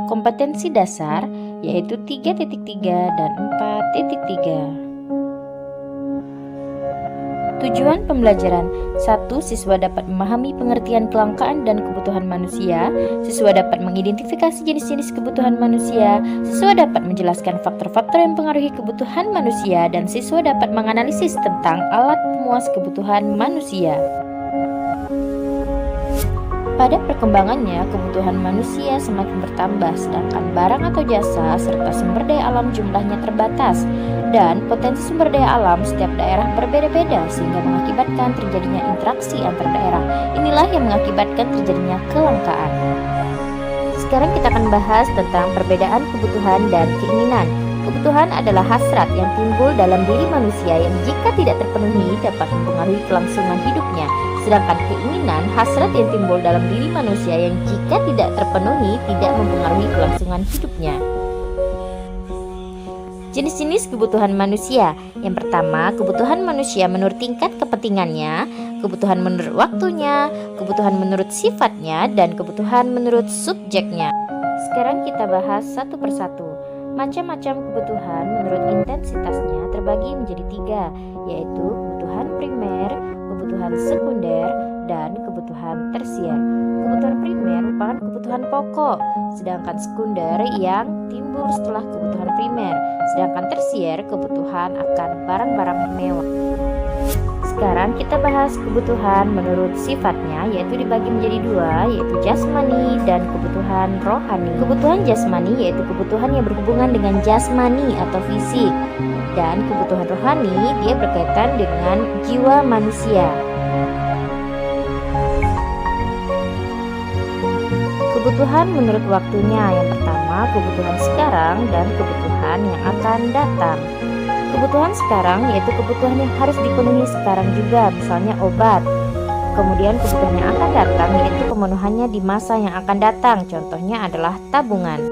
kompetensi dasar, yaitu 3.3 dan 4.3. Tujuan pembelajaran: 1. Siswa dapat memahami pengertian kelangkaan dan kebutuhan manusia. Siswa dapat mengidentifikasi jenis-jenis kebutuhan manusia. Siswa dapat menjelaskan faktor-faktor yang mempengaruhi kebutuhan manusia. Dan siswa dapat menganalisis tentang alat pemuas kebutuhan manusia. Pada perkembangannya, kebutuhan manusia semakin bertambah, sedangkan barang atau jasa serta sumber daya alam jumlahnya terbatas, dan potensi sumber daya alam setiap daerah berbeda-beda sehingga mengakibatkan terjadinya interaksi antar daerah. Inilah yang mengakibatkan terjadinya kelangkaan. Sekarang kita akan bahas tentang perbedaan kebutuhan dan keinginan. Kebutuhan adalah hasrat yang timbul dalam diri manusia yang jika tidak terpenuhi dapat mempengaruhi kelangsungan hidupnya. Sedangkan keinginan, hasrat yang timbul dalam diri manusia yang jika tidak terpenuhi tidak mempengaruhi kelangsungan hidupnya. Jenis-jenis kebutuhan manusia. Yang pertama, kebutuhan manusia menurut tingkat kepentingannya, kebutuhan menurut waktunya, kebutuhan menurut sifatnya, dan kebutuhan menurut subjeknya. Sekarang kita bahas satu persatu. Macam-macam kebutuhan menurut intensitasnya terbagi menjadi 3, yaitu kebutuhan primer, kebutuhan sekunder, dan kebutuhan tersier. Kebutuhan primer merupakan kebutuhan pokok, sedangkan sekunder yang timbul setelah kebutuhan primer, sedangkan tersier kebutuhan akan barang-barang mewah. Sekarang kita bahas kebutuhan menurut sifatnya, yaitu dibagi menjadi 2, yaitu jasmani dan kebutuhan rohani. Kebutuhan jasmani yaitu kebutuhan yang berhubungan dengan jasmani atau fisik, dan kebutuhan rohani dia berkaitan dengan jiwa manusia. Kebutuhan menurut waktunya, yang pertama kebutuhan sekarang dan kebutuhan yang akan datang. Kebutuhan sekarang yaitu kebutuhan yang harus dipenuhi sekarang juga, misalnya obat. Kemudian kebutuhan yang akan datang yaitu pemenuhannya di masa yang akan datang, contohnya adalah tabungan.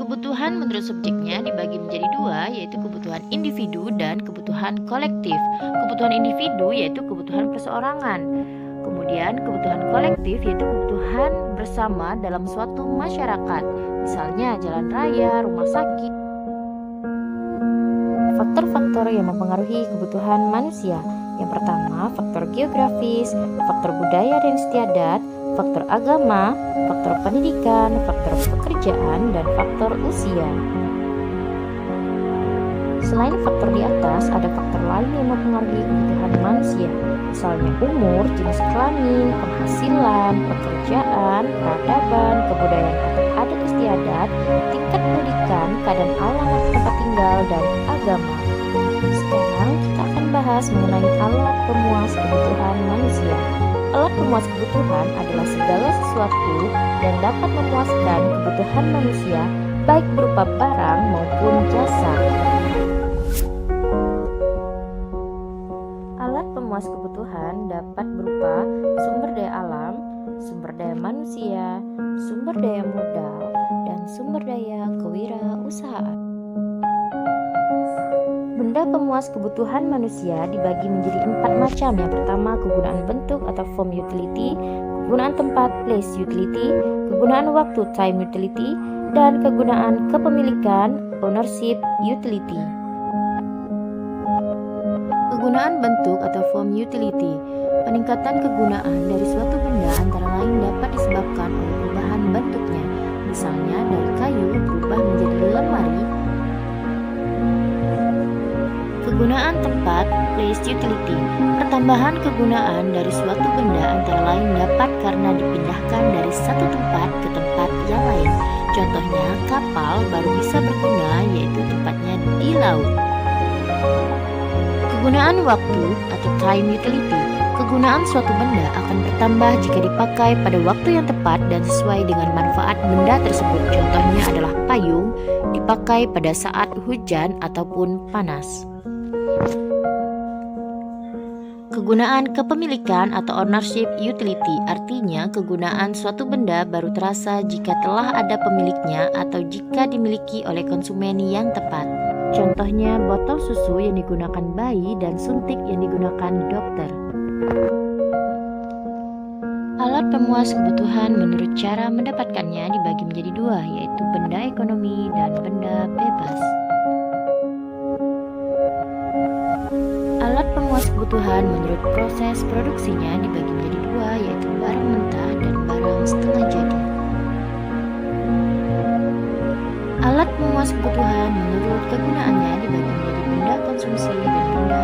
Kebutuhan menurut subjeknya dibagi menjadi 2, yaitu kebutuhan individu dan kebutuhan kolektif. Kebutuhan individu yaitu kebutuhan perseorangan. Kemudian kebutuhan kolektif yaitu kebutuhan bersama dalam suatu masyarakat, misalnya jalan raya, rumah sakit. Faktor-faktor yang mempengaruhi kebutuhan manusia. Yang pertama, faktor geografis, faktor budaya dan istiadat, faktor agama, faktor pendidikan, faktor pekerjaan, dan faktor usia. Selain faktor di atas, ada faktor lain yang mempengaruhi kebutuhan manusia, misalnya umur, jenis kelamin, penghasilan, pekerjaan, peradaban, kebudayaan atau adat istiadat, tingkat pendidikan, keadaan alam atau tempat tinggal, dan agama. Sekarang kita akan bahas mengenai alat pemuas kebutuhan manusia. Alat pemuas kebutuhan adalah segala sesuatu yang dapat memuaskan kebutuhan manusia, baik berupa barang maupun jasa. Alat pemuas kebutuhan dapat berupa sumber daya alam, sumber daya manusia, sumber daya modal, dan sumber daya kewirausahaan. Benda pemuas kebutuhan manusia dibagi menjadi 4 macam. Yang pertama, kegunaan bentuk atau form utility, kegunaan tempat place utility, kegunaan waktu time utility, dan kegunaan kepemilikan ownership utility. Kegunaan bentuk atau form utility. Peningkatan kegunaan dari suatu benda antara lain dapat disebabkan oleh perubahan bentuknya, misalnya dari kayu berubah menjadi lemari. Kegunaan tempat place utility. Pertambahan kegunaan dari suatu benda antara lain dapat karena dipindahkan dari satu tempat ke tempat yang lain. Contohnya, kapal baru bisa berguna yaitu tempatnya di laut. Kegunaan waktu atau time utility. Kegunaan suatu benda akan bertambah jika dipakai pada waktu yang tepat dan sesuai dengan manfaat benda tersebut. Contohnya adalah payung dipakai pada saat hujan ataupun panas. Kegunaan kepemilikan atau ownership utility, artinya kegunaan suatu benda baru terasa jika telah ada pemiliknya atau jika dimiliki oleh konsumen yang tepat. Contohnya botol susu yang digunakan bayi dan suntik yang digunakan dokter. Alat pemuas kebutuhan menurut cara mendapatkannya dibagi menjadi dua, yaitu benda ekonomi dan benda bebas. Alat pemuas kebutuhan menurut proses produksinya dibagi menjadi dua, yaitu barang mentah dan barang setengah jadi. Alat pemuas kebutuhan menurut kegunaannya dibagi menjadi benda konsumsi dan benda